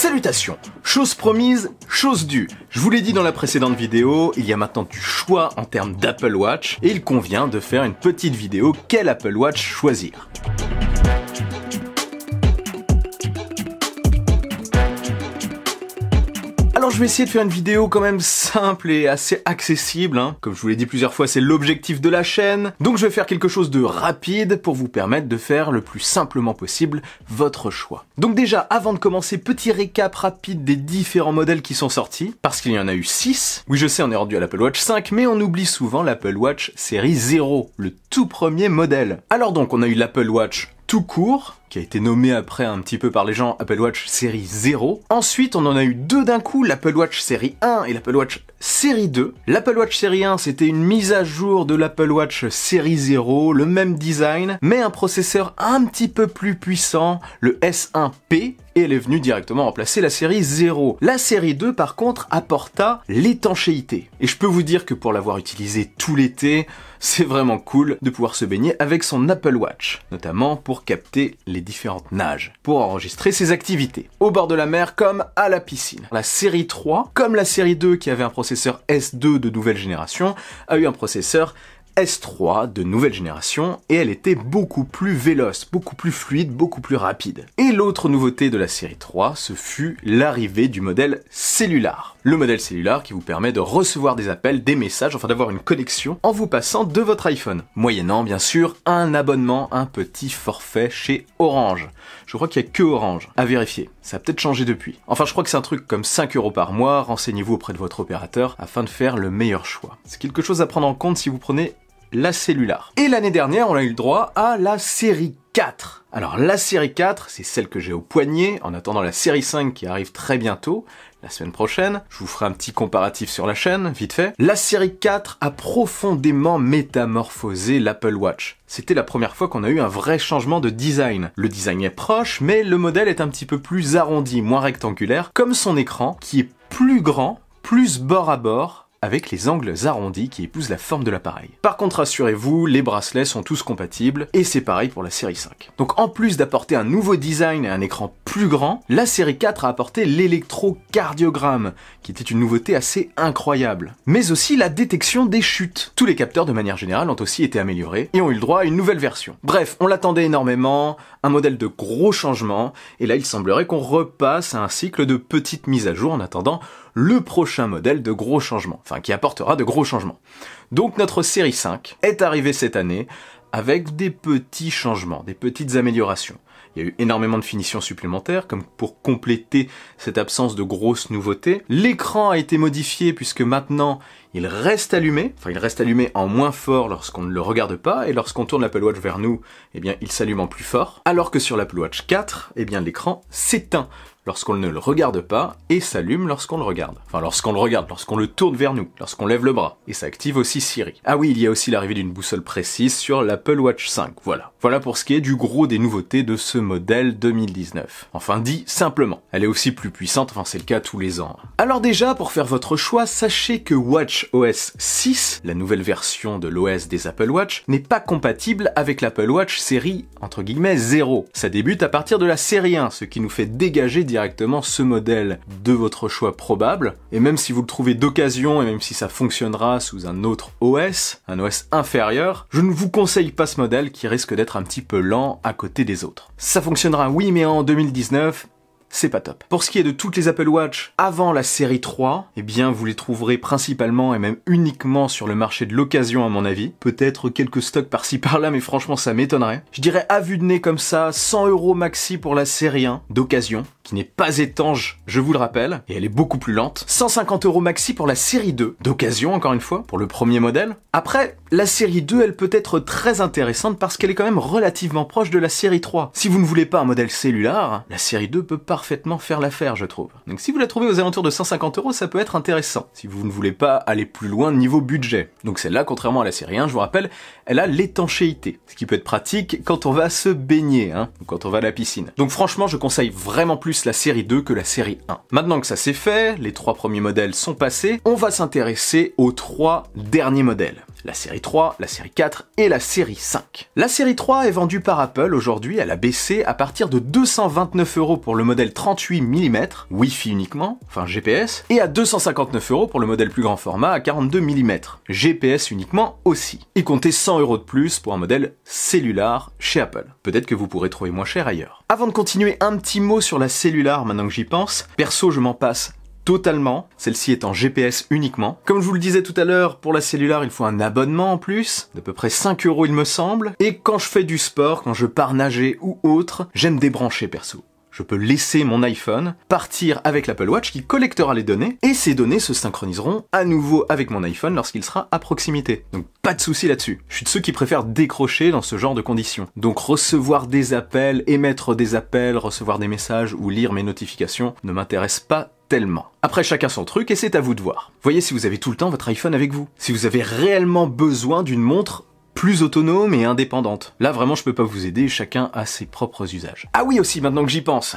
Salutations! Chose promise, chose due. Je vous l'ai dit dans la précédente vidéo, il y a maintenant du choix en termes d'Apple Watch et il convient de faire une petite vidéo quel Apple Watch choisir. Alors je vais essayer de faire une vidéo quand même simple et assez accessible, hein. Comme je vous l'ai dit plusieurs fois, c'est l'objectif de la chaîne. Donc je vais faire quelque chose de rapide pour vous permettre de faire le plus simplement possible votre choix. Donc déjà, avant de commencer, petit récap rapide des différents modèles qui sont sortis, parce qu'il y en a eu 6. Oui je sais, on est rendu à l'Apple Watch 5, mais on oublie souvent l'Apple Watch série 0, le tout premier modèle. Alors donc on a eu l'Apple Watch tout court, qui a été nommé après un petit peu par les gens Apple Watch série 0. Ensuite, on en a eu deux d'un coup, l'Apple Watch série 1 et l'Apple Watch série 2. L'Apple Watch série 1, c'était une mise à jour de l'Apple Watch série 0, le même design, mais un processeur un petit peu plus puissant, le S1P, et elle est venue directement remplacer la série 0. La série 2, par contre, apporta l'étanchéité. Et je peux vous dire que pour l'avoir utilisé tout l'été, c'est vraiment cool de pouvoir se baigner avec son Apple Watch, notamment pour capter les différentes nages, pour enregistrer ses activités, au bord de la mer comme à la piscine. La série 3, comme la série 2 qui avait un processeur S2 de nouvelle génération, a eu un processeur S3 de nouvelle génération et elle était beaucoup plus véloce, beaucoup plus fluide, beaucoup plus rapide. Et l'autre nouveauté de la série 3, ce fut l'arrivée du modèle cellulaire. Le modèle cellulaire qui vous permet de recevoir des appels, des messages, enfin d'avoir une connexion en vous passant de votre iPhone. Moyennant bien sûr un abonnement, un petit forfait chez Orange. Je crois qu'il n'y a que Orange, à vérifier. Ça a peut-être changé depuis. Enfin je crois que c'est un truc comme 5 € par mois, renseignez-vous auprès de votre opérateur afin de faire le meilleur choix. C'est quelque chose à prendre en compte si vous prenez la cellulaire. Et l'année dernière, on a eu le droit à la série 4. Alors la série 4, c'est celle que j'ai au poignet, en attendant la série 5 qui arrive très bientôt, la semaine prochaine. Je vous ferai un petit comparatif sur la chaîne, vite fait. La série 4 a profondément métamorphosé l'Apple Watch. C'était la première fois qu'on a eu un vrai changement de design. Le design est proche, mais le modèle est un petit peu plus arrondi, moins rectangulaire, comme son écran, qui est plus grand, plus bord à bord, avec les angles arrondis qui épousent la forme de l'appareil. Par contre, rassurez-vous, les bracelets sont tous compatibles, et c'est pareil pour la série 5. Donc en plus d'apporter un nouveau design et un écran plus grand, la série 4 a apporté l'électrocardiogramme, qui était une nouveauté assez incroyable. Mais aussi la détection des chutes. Tous les capteurs de manière générale ont aussi été améliorés, et ont eu le droit à une nouvelle version. Bref, on l'attendait énormément, un modèle de gros changements, et là il semblerait qu'on repasse à un cycle de petites mises à jour en attendant le prochain modèle de gros changements, enfin qui apportera de gros changements. Donc notre série 5 est arrivée cette année avec des petits changements, des petites améliorations. Il y a eu énormément de finitions supplémentaires, comme pour compléter cette absence de grosses nouveautés. L'écran a été modifié puisque maintenant il reste allumé, enfin il reste allumé en moins fort lorsqu'on ne le regarde pas, et lorsqu'on tourne l'Apple Watch vers nous, eh bien il s'allume en plus fort, alors que sur l'Apple Watch 4, eh bien l'écran s'éteint lorsqu'on ne le regarde pas et s'allume lorsqu'on le regarde. Enfin lorsqu'on le regarde, lorsqu'on le tourne vers nous, lorsqu'on lève le bras. Et ça active aussi Siri. Ah oui, il y a aussi l'arrivée d'une boussole précise sur l'Apple Watch 5, voilà. Voilà pour ce qui est du gros des nouveautés de ce modèle 2019. Enfin dit simplement. Elle est aussi plus puissante, enfin c'est le cas tous les ans. Alors déjà, pour faire votre choix, sachez que WatchOS 6, la nouvelle version de l'OS des Apple Watch, n'est pas compatible avec l'Apple Watch série, entre guillemets, 0. Ça débute à partir de la série 1, ce qui nous fait dégager directement ce modèle de votre choix probable, et même si vous le trouvez d'occasion, et même si ça fonctionnera sous un autre OS, un OS inférieur, je ne vous conseille pas ce modèle qui risque d'être un petit peu lent à côté des autres. Ça fonctionnera oui, mais en 2019, c'est pas top. Pour ce qui est de toutes les Apple Watch avant la série 3, eh bien vous les trouverez principalement et même uniquement sur le marché de l'occasion à mon avis. Peut-être quelques stocks par-ci par-là, mais franchement ça m'étonnerait. Je dirais à vue de nez comme ça, 100 € maxi pour la série 1 d'occasion, qui n'est pas étanche, je vous le rappelle, et elle est beaucoup plus lente. 150 € maxi pour la série 2, d'occasion encore une fois, pour le premier modèle. Après, la série 2, elle peut être très intéressante parce qu'elle est quand même relativement proche de la série 3. Si vous ne voulez pas un modèle cellulaire, la série 2 peut parfaitement faire l'affaire, je trouve. Donc si vous la trouvez aux alentours de 150 €, ça peut être intéressant, si vous ne voulez pas aller plus loin niveau budget. Donc celle-là, contrairement à la série 1, je vous rappelle, elle a l'étanchéité, ce qui peut être pratique quand on va se baigner, ou quand on va à la piscine. Donc franchement, je conseille vraiment plus la série 2 que la série 1. Maintenant que ça c'est fait, les 3 premiers modèles sont passés, on va s'intéresser aux 3 derniers modèles. la série 3, la série 4 et la série 5. La série 3 est vendue par Apple aujourd'hui, elle a baissé à partir de 229 € pour le modèle 38 mm, Wi-Fi uniquement, enfin GPS, et à 259 € pour le modèle plus grand format à 42 mm, GPS uniquement aussi. Et comptez 100 € de plus pour un modèle Cellular chez Apple. Peut-être que vous pourrez trouver moins cher ailleurs. Avant de continuer, un petit mot sur la Cellular maintenant que j'y pense. Perso, je m'en passe totalement, celle-ci est en GPS uniquement. Comme je vous le disais tout à l'heure, pour la Cellular, il faut un abonnement en plus, d'à peu près 5 € il me semble. Et quand je fais du sport, quand je pars nager ou autre, j'aime débrancher perso. Je peux laisser mon iPhone partir avec l'Apple Watch qui collectera les données et ces données se synchroniseront à nouveau avec mon iPhone lorsqu'il sera à proximité. Donc pas de souci là-dessus. Je suis de ceux qui préfèrent décrocher dans ce genre de conditions. Donc recevoir des appels, émettre des appels, recevoir des messages ou lire mes notifications ne m'intéresse pas tellement. Après, chacun son truc et c'est à vous de voir. Voyez si vous avez tout le temps votre iPhone avec vous. Si vous avez réellement besoin d'une montre plus autonome et indépendante. Là, vraiment, je peux pas vous aider, chacun a ses propres usages. Ah oui aussi, maintenant que j'y pense,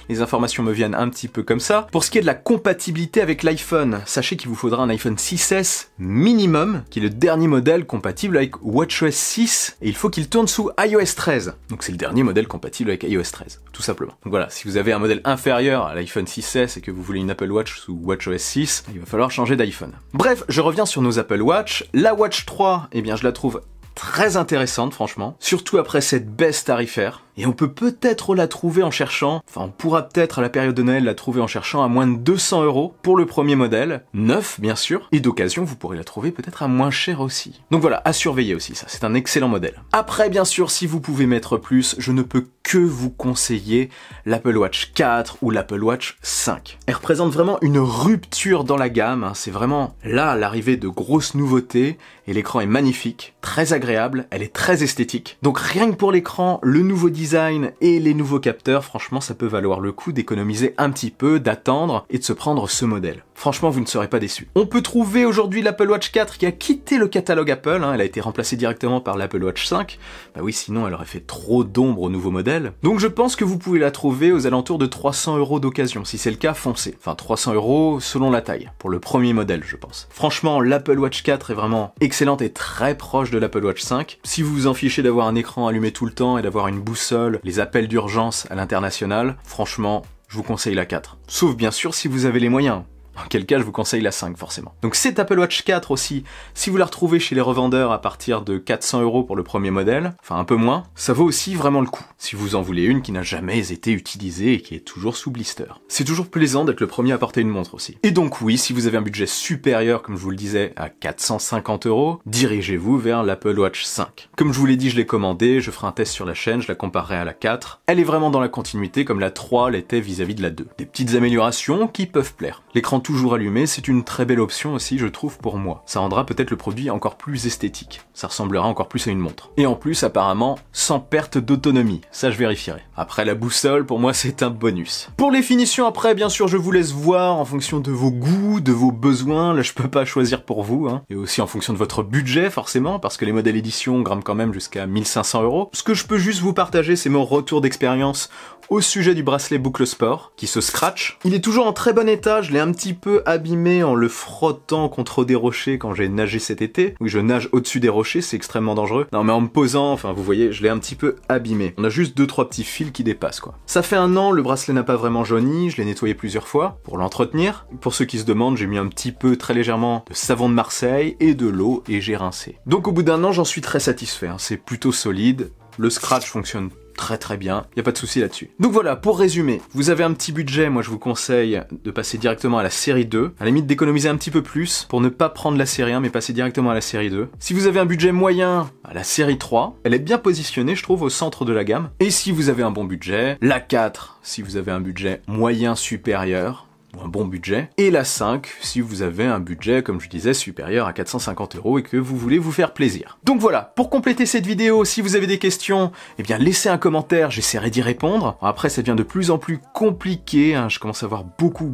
les informations me viennent un petit peu comme ça. Pour ce qui est de la compatibilité avec l'iPhone, sachez qu'il vous faudra un iPhone 6S minimum, qui est le dernier modèle compatible avec WatchOS 6, et il faut qu'il tourne sous iOS 13. Donc c'est le dernier modèle compatible avec iOS 13, tout simplement. Donc voilà, si vous avez un modèle inférieur à l'iPhone 6S et que vous voulez une Apple Watch sous WatchOS 6, il va falloir changer d'iPhone. Bref, je reviens sur nos Apple Watch. La Watch 3, eh bien je la trouve très intéressante franchement, surtout après cette baisse tarifaire. Et on peut peut-être la trouver en cherchant, enfin on pourra peut-être à la période de Noël la trouver en cherchant à moins de 200 € pour le premier modèle, neuf bien sûr, et d'occasion vous pourrez la trouver peut-être à moins cher aussi. Donc voilà, à surveiller aussi ça, c'est un excellent modèle. Après bien sûr, si vous pouvez mettre plus, je ne peux que vous conseiller l'Apple Watch 4 ou l'Apple Watch 5. Elle représente vraiment une rupture dans la gamme, hein. C'est vraiment là l'arrivée de grosses nouveautés, et l'écran est magnifique, très agréable, elle est très esthétique. Donc rien que pour l'écran, le nouveau design et les nouveaux capteurs, franchement ça peut valoir le coup d'économiser un petit peu, d'attendre et de se prendre ce modèle. Franchement vous ne serez pas déçus. On peut trouver aujourd'hui l'Apple Watch 4 qui a quitté le catalogue Apple, hein, elle a été remplacée directement par l'Apple Watch 5, bah oui sinon elle aurait fait trop d'ombre au nouveau modèle. Donc je pense que vous pouvez la trouver aux alentours de 300 € d'occasion, si c'est le cas foncez. Enfin 300 € selon la taille, pour le premier modèle je pense. Franchement l'Apple Watch 4 est vraiment excellente et très proche de l'Apple Watch 5. Si vous vous en fichez d'avoir un écran allumé tout le temps et d'avoir une boussole, les appels d'urgence à l'international, franchement, je vous conseille la 4. Sauf bien sûr si vous avez les moyens. En quel cas, je vous conseille la 5, forcément. Donc cette Apple Watch 4 aussi, si vous la retrouvez chez les revendeurs à partir de 400 € pour le premier modèle, enfin un peu moins, ça vaut aussi vraiment le coup. Si vous en voulez une qui n'a jamais été utilisée et qui est toujours sous blister. C'est toujours plaisant d'être le premier à porter une montre aussi. Et donc oui, si vous avez un budget supérieur, comme je vous le disais, à 450 €, dirigez-vous vers l'Apple Watch 5. Comme je vous l'ai dit, je l'ai commandée, je ferai un test sur la chaîne, je la comparerai à la 4. Elle est vraiment dans la continuité comme la 3 l'était vis-à-vis de la 2. Des petites améliorations qui peuvent plaire. L'écran toujours allumé, c'est une très belle option aussi je trouve pour moi. Ça rendra peut-être le produit encore plus esthétique. Ça ressemblera encore plus à une montre. Et en plus apparemment sans perte d'autonomie. Ça je vérifierai. Après la boussole pour moi c'est un bonus. Pour les finitions après bien sûr je vous laisse voir en fonction de vos goûts, de vos besoins. Là je peux pas choisir pour vous hein. Et aussi en fonction de votre budget forcément parce que les modèles édition grimpent quand même jusqu'à 1500 €. Ce que je peux juste vous partager c'est mon retour d'expérience au sujet du bracelet Boucle Sport qui se scratch. Il est toujours en très bon état, je l'ai un petit peu abîmé en le frottant contre des rochers quand j'ai nagé cet été. Oui, je nage au-dessus des rochers, c'est extrêmement dangereux. Non mais en me posant, enfin vous voyez, je l'ai un petit peu abîmé. On a juste 2-3 petits fils qui dépassent quoi. Ça fait 1 an, le bracelet n'a pas vraiment jauni, je l'ai nettoyé plusieurs fois pour l'entretenir. Pour ceux qui se demandent, j'ai mis un petit peu très légèrement de savon de Marseille et de l'eau et j'ai rincé. Donc au bout d'1 an, j'en suis très satisfait, hein. C'est plutôt solide, le scratch fonctionne très bien, y a pas de souci là-dessus. Donc voilà, pour résumer, vous avez un petit budget, moi je vous conseille de passer directement à la série 2, à la limite d'économiser un petit peu plus pour ne pas prendre la série 1 mais passer directement à la série 2. Si vous avez un budget moyen, à la série 3, elle est bien positionnée je trouve au centre de la gamme. Et si vous avez un bon budget, la 4, si vous avez un budget moyen supérieur, un bon budget, et la 5 si vous avez un budget, comme je disais, supérieur à 450 € et que vous voulez vous faire plaisir. Donc voilà, pour compléter cette vidéo, si vous avez des questions, eh bien laissez un commentaire, j'essaierai d'y répondre. Après ça devient de plus en plus compliqué, hein, je commence à avoir beaucoup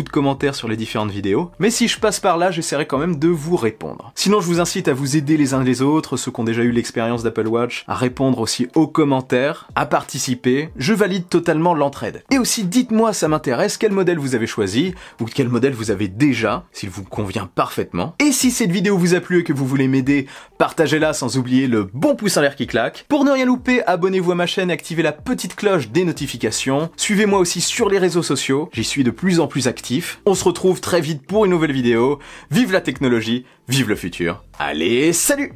de commentaires sur les différentes vidéos, mais si je passe par là, j'essaierai quand même de vous répondre. Sinon je vous incite à vous aider les uns les autres, ceux qui ont déjà eu l'expérience d'Apple Watch, à répondre aussi aux commentaires, à participer, je valide totalement l'entraide. Et aussi dites-moi, ça m'intéresse, quel modèle vous avez choisi choisi ou quel modèle vous avez déjà, s'il vous convient parfaitement. Et si cette vidéo vous a plu et que vous voulez m'aider, partagez-la sans oublier le bon pouce en l'air qui claque. Pour ne rien louper, abonnez-vous à ma chaîne et activez la petite cloche des notifications. Suivez-moi aussi sur les réseaux sociaux, j'y suis de plus en plus actif. On se retrouve très vite pour une nouvelle vidéo. Vive la technologie, vive le futur. Allez, salut!